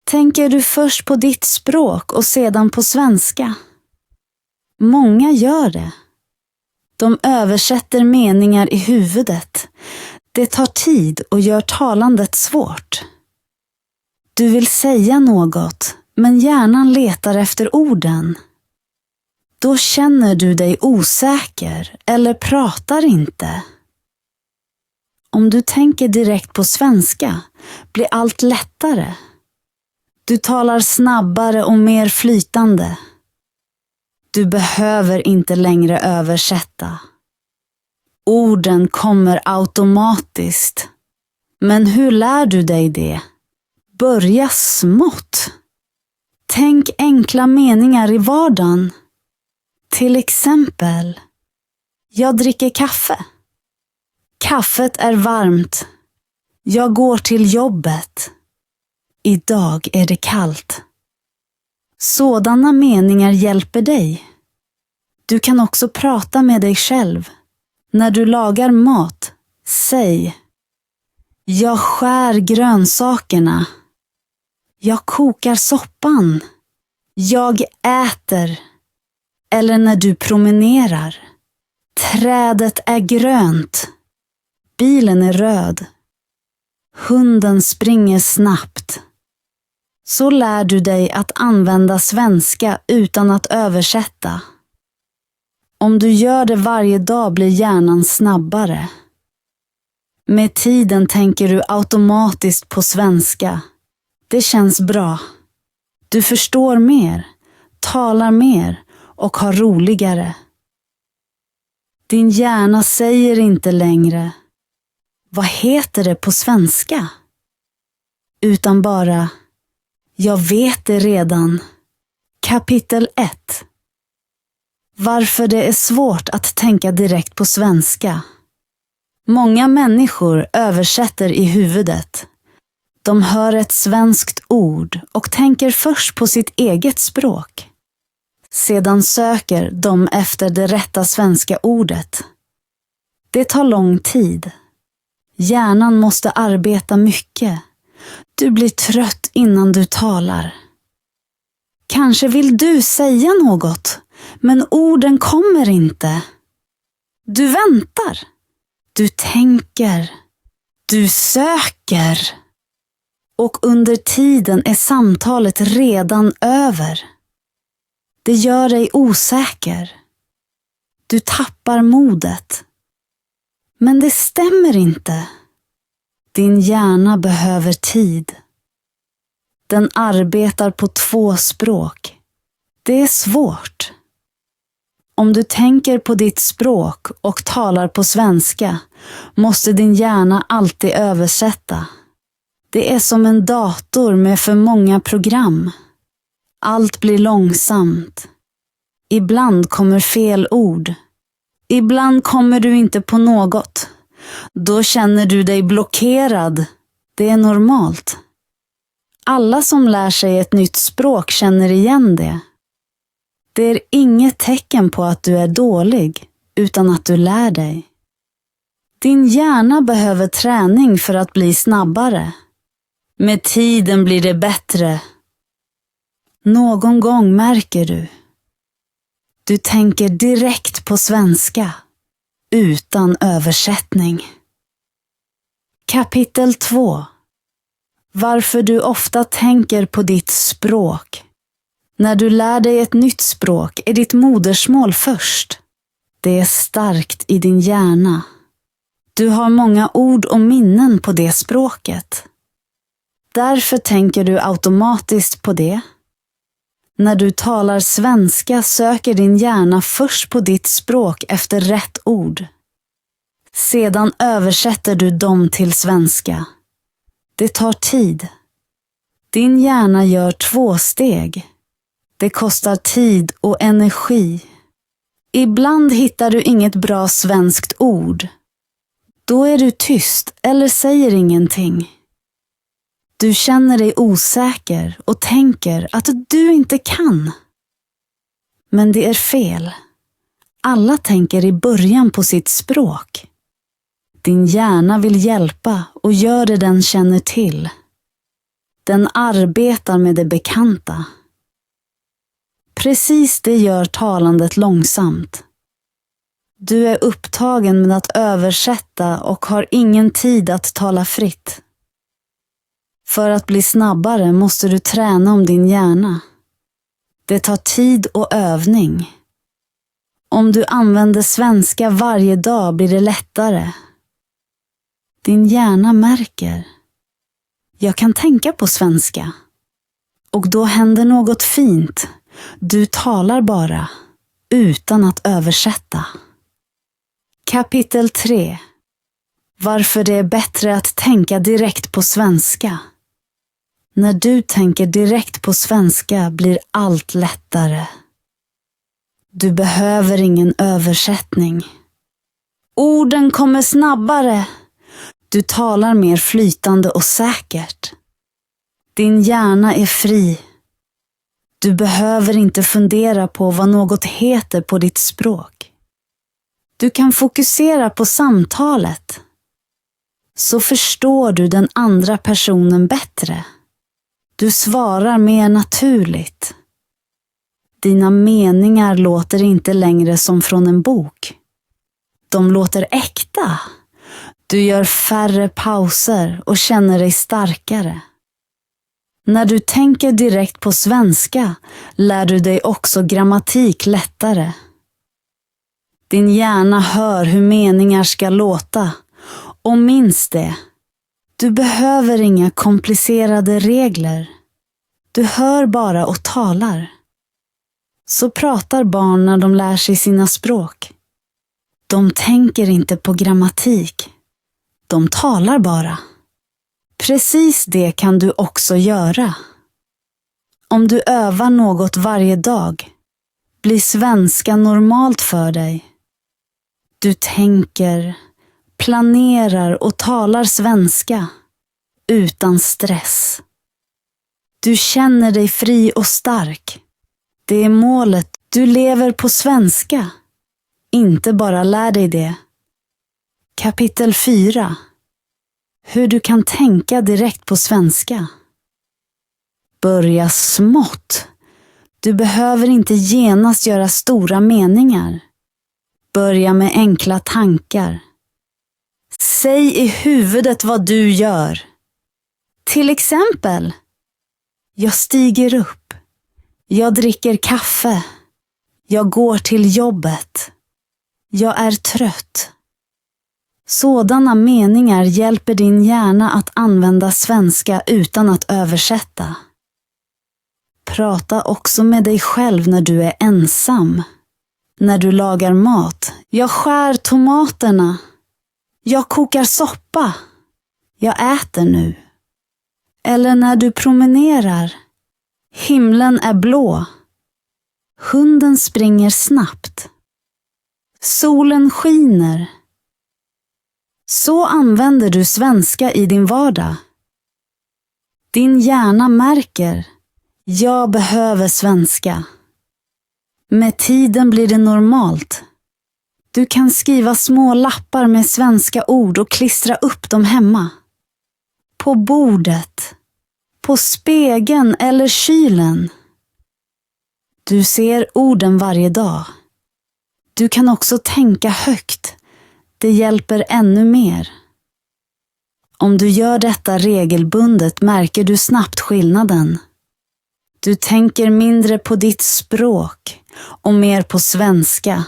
Tänker du först på ditt språk och sedan på svenska? Många gör det. De översätter meningar i huvudet. Det tar tid och gör talandet svårt. Du vill säga något, men hjärnan letar efter orden. Då känner du dig osäker eller pratar inte. Om du tänker direkt på svenska blir allt lättare. Du talar snabbare och mer flytande. Du behöver inte längre översätta. Orden kommer automatiskt. Men hur lär du dig det? Börja smått. Tänk enkla meningar i vardagen. Till exempel, jag dricker kaffe. Kaffet är varmt. Jag går till jobbet. Idag är det kallt. Sådana meningar hjälper dig. Du kan också prata med dig själv. När du lagar mat, säg: jag skär grönsakerna. Jag kokar soppan. Jag äter. Eller när du promenerar. Trädet är grönt. Bilen är röd. Hunden springer snabbt. Så lär du dig att använda svenska utan att översätta. Om du gör det varje dag blir hjärnan snabbare. Med tiden tänker du automatiskt på svenska. Det känns bra. Du förstår mer, talar mer och har roligare. Din hjärna säger inte längre: vad heter det på svenska? Utan bara: jag vet det redan. Kapitel 1. Varför det är svårt att tänka direkt på svenska. Många människor översätter i huvudet. De hör ett svenskt ord och tänker först på sitt eget språk. Sedan söker de efter det rätta svenska ordet. Det tar lång tid. Hjärnan måste arbeta mycket. Du blir trött innan du talar. Kanske vill du säga något, men orden kommer inte. Du väntar. Du tänker. Du söker. Och under tiden är samtalet redan över. Det gör dig osäker. Du tappar modet. Men det stämmer inte. Din hjärna behöver tid. Den arbetar på 2 språk. Det är svårt. Om du tänker på ditt språk och talar på svenska måste din hjärna alltid översätta. Det är som en dator med för många program. Allt blir långsamt. Ibland kommer fel ord. Ibland kommer du inte på något. Då känner du dig blockerad. Det är normalt. Alla som lär sig ett nytt språk känner igen det. Det är inget tecken på att du är dålig, utan att du lär dig. Din hjärna behöver träning för att bli snabbare. Med tiden blir det bättre. Någon gång märker du. Du tänker direkt på svenska, utan översättning. Kapitel 2. Varför du ofta tänker på ditt språk. När du lär dig ett nytt språk är ditt modersmål först. Det är starkt i din hjärna. Du har många ord och minnen på det språket. Därför tänker du automatiskt på det. När du talar svenska söker din hjärna först på ditt språk efter rätt ord. Sedan översätter du dem till svenska. Det tar tid. Din hjärna gör 2 steg. Det kostar tid och energi. Ibland hittar du inget bra svenskt ord. Då är du tyst eller säger ingenting. Du känner dig osäker och tänker att du inte kan. Men det är fel. Alla tänker i början på sitt språk. Din hjärna vill hjälpa och gör det den känner till. Den arbetar med det bekanta. Precis det gör talandet långsamt. Du är upptagen med att översätta och har ingen tid att tala fritt. För att bli snabbare måste du träna om din hjärna. Det tar tid och övning. Om du använder svenska varje dag blir det lättare. Din hjärna märker. Jag kan tänka på svenska. Och då händer något fint. Du talar bara, utan att översätta. Kapitel 3. Varför det är bättre att tänka direkt på svenska. När du tänker direkt på svenska blir allt lättare. Du behöver ingen översättning. Orden kommer snabbare. Du talar mer flytande och säkert. Din hjärna är fri. Du behöver inte fundera på vad något heter på ditt språk. Du kan fokusera på samtalet. Så förstår du den andra personen bättre. Du svarar mer naturligt. Dina meningar låter inte längre som från en bok. De låter äkta. Du gör färre pauser och känner dig starkare. När du tänker direkt på svenska lär du dig också grammatik lättare. Din hjärna hör hur meningar ska låta och minns det. Du behöver inga komplicerade regler. Du hör bara och talar. Så pratar barn när de lär sig sina språk. De tänker inte på grammatik. De talar bara. Precis det kan du också göra. Om du övar något varje dag blir svenska normalt för dig. Du tänker, planerar och talar svenska utan stress. Du känner dig fri och stark. Det är målet. Du lever på svenska. Inte bara lär dig det. Kapitel 4. Hur du kan tänka direkt på svenska. Börja smått. Du behöver inte genast göra stora meningar. Börja med enkla tankar. Säg i huvudet vad du gör. Till exempel. Jag stiger upp. Jag dricker kaffe. Jag går till jobbet. Jag är trött. Sådana meningar hjälper din hjärna att använda svenska utan att översätta. Prata också med dig själv när du är ensam. När du lagar mat. Jag skär tomaterna. Jag kokar soppa. Jag äter nu. Eller när du promenerar. Himlen är blå. Hunden springer snabbt. Solen skiner. Så använder du svenska i din vardag. Din hjärna märker. Jag behöver svenska. Med tiden blir det normalt. Du kan skriva små lappar med svenska ord och klistra upp dem hemma. På bordet. På spegeln eller kylen. Du ser orden varje dag. Du kan också tänka högt. Det hjälper ännu mer. Om du gör detta regelbundet märker du snabbt skillnaden. Du tänker mindre på ditt språk och mer på svenska.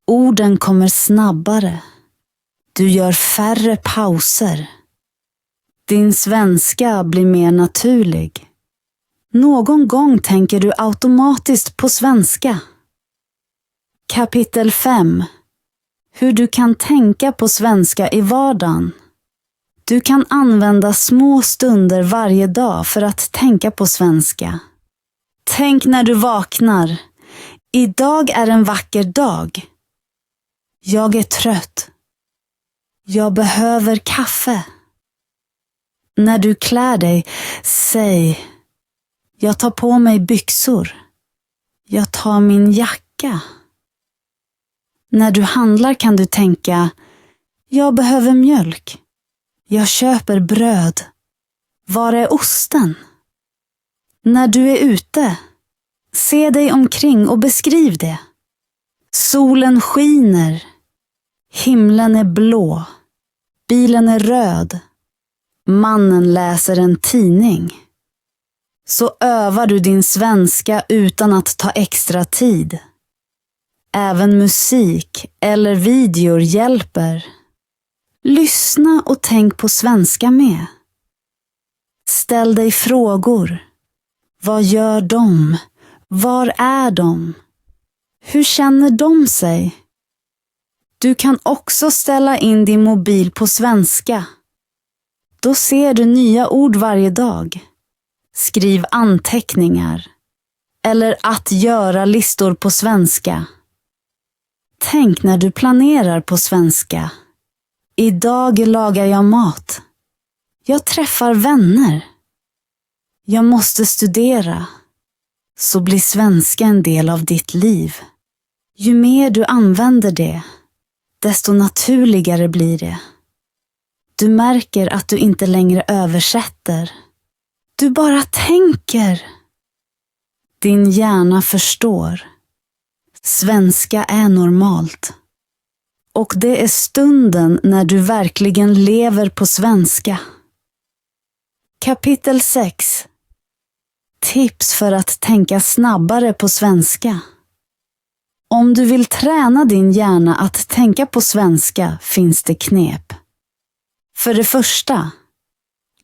Orden kommer snabbare. Du gör färre pauser. Din svenska blir mer naturlig. Någon gång tänker du automatiskt på svenska. Kapitel 5. Hur du kan tänka på svenska i vardagen. Du kan använda små stunder varje dag för att tänka på svenska. Tänk när du vaknar. Idag är en vacker dag. Jag är trött. Jag behöver kaffe. När du klär dig, säg. Jag tar på mig byxor. Jag tar min jacka. När du handlar kan du tänka. Jag behöver mjölk. Jag köper bröd. Var är osten? När du är ute, se dig omkring och beskriv det. Solen skiner. Himlen är blå. Bilen är röd. Mannen läser en tidning. Så övar du din svenska utan att ta extra tid. Även musik eller videor hjälper. Lyssna och tänk på svenska med. Ställ dig frågor. Vad gör de? Var är de? Hur känner de sig? Du kan också ställa in din mobil på svenska. Då ser du nya ord varje dag. Skriv anteckningar. Eller att göra listor på svenska. Tänk när du planerar på svenska. Idag lagar jag mat. Jag träffar vänner. Jag måste studera. Så blir svenska en del av ditt liv. Ju mer du använder det, desto naturligare blir det. Du märker att du inte längre översätter. Du bara tänker. Din hjärna förstår. Svenska är normalt. Och det är stunden när du verkligen lever på svenska. Kapitel 6. Tips för att tänka snabbare på svenska. Om du vill träna din hjärna att tänka på svenska finns det knep. För det första,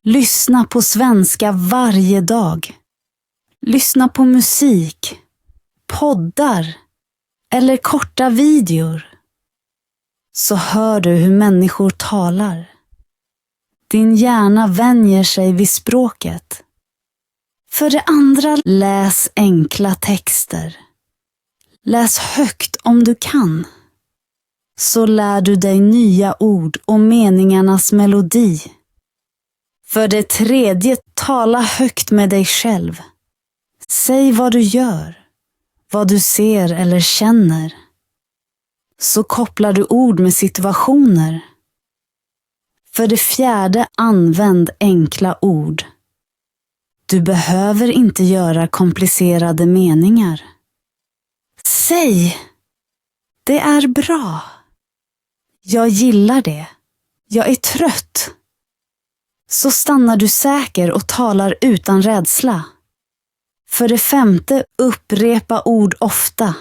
lyssna på svenska varje dag. Lyssna på musik, poddar eller korta videor. Så hör du hur människor talar. Din hjärna vänjer sig vid språket. För det andra, läs enkla texter. Läs högt om du kan. Så lär du dig nya ord och meningarnas melodi. För det tredje, tala högt med dig själv. Säg vad du gör, vad du ser eller känner. Så kopplar du ord med situationer. För det fjärde, använd enkla ord. Du behöver inte göra komplicerade meningar. Säg, det är bra. Jag gillar det. Jag är trött. Så stannar du säker och talar utan rädsla. För det femte, upprepa ord ofta.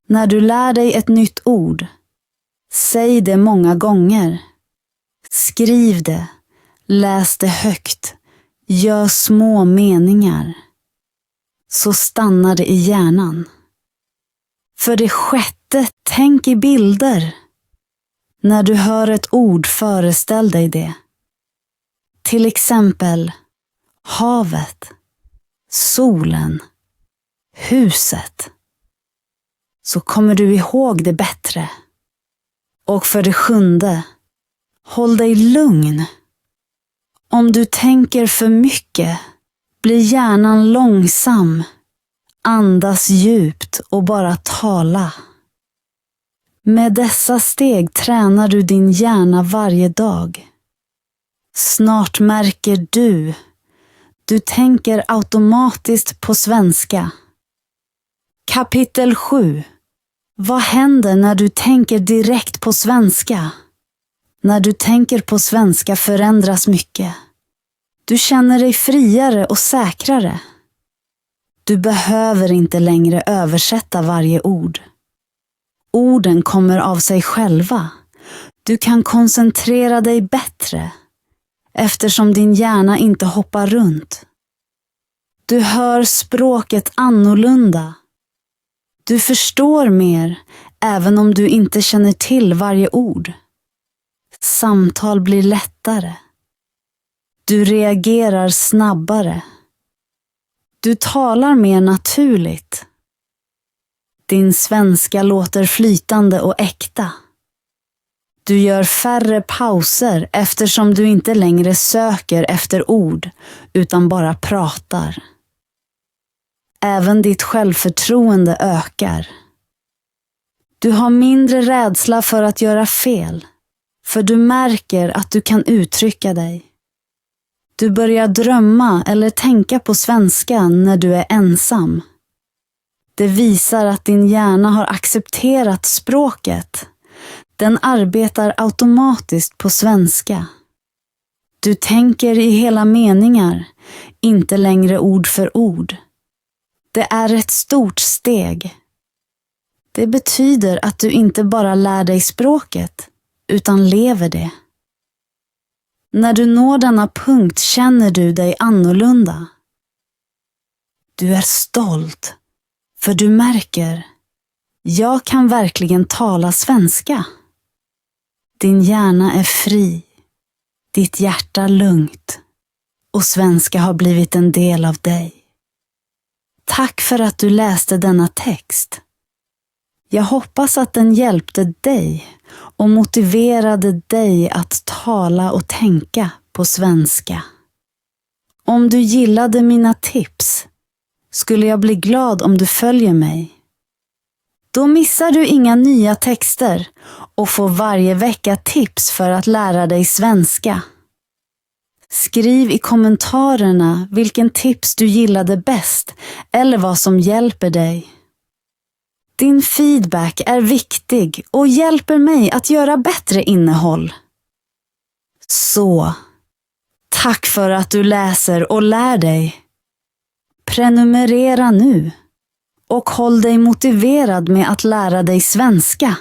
När du lär dig ett nytt ord, säg det många gånger. Skriv det, läs det högt, gör små meningar. Så stannar det i hjärnan. För det sjätte, tänk i bilder. När du hör ett ord, föreställ dig det. Till exempel havet, solen, huset. Så kommer du ihåg det bättre. Och för det sjunde, håll dig lugn. Om du tänker för mycket, blir hjärnan långsam. Andas djupt och bara tala. Med dessa steg tränar du din hjärna varje dag. Snart märker du tänker automatiskt på svenska. Kapitel 7. Vad händer när du tänker direkt på svenska? När du tänker på svenska förändras mycket. Du känner dig friare och säkrare. Du behöver inte längre översätta varje ord. Orden kommer av sig själva. Du kan koncentrera dig bättre eftersom din hjärna inte hoppar runt. Du hör språket annorlunda. Du förstår mer även om du inte känner till varje ord. Samtal blir lättare. Du reagerar snabbare. Du talar mer naturligt. Din svenska låter flytande och äkta. Du gör färre pauser eftersom du inte längre söker efter ord utan bara pratar. Även ditt självförtroende ökar. Du har mindre rädsla för att göra fel, för du märker att du kan uttrycka dig. Du börjar drömma eller tänka på svenska när du är ensam. Det visar att din hjärna har accepterat språket. Den arbetar automatiskt på svenska. Du tänker i hela meningar, inte längre ord för ord. Det är ett stort steg. Det betyder att du inte bara lär dig språket, utan lever det. När du når denna punkt känner du dig annorlunda. Du är stolt, för du märker, jag kan verkligen tala svenska. Din hjärna är fri, ditt hjärta lugnt och svenska har blivit en del av dig. Tack för att du läste denna text. Jag hoppas att den hjälpte dig och motiverade dig att tala och tänka på svenska. Om du gillade mina tips skulle jag bli glad om du följer mig. Då missar du inga nya texter och får varje vecka tips för att lära dig svenska. Skriv i kommentarerna vilken tips du gillade bäst eller vad som hjälper dig. Din feedback är viktig och hjälper mig att göra bättre innehåll. Så, tack för att du läser och lär dig. Prenumerera nu och håll dig motiverad med att lära dig svenska.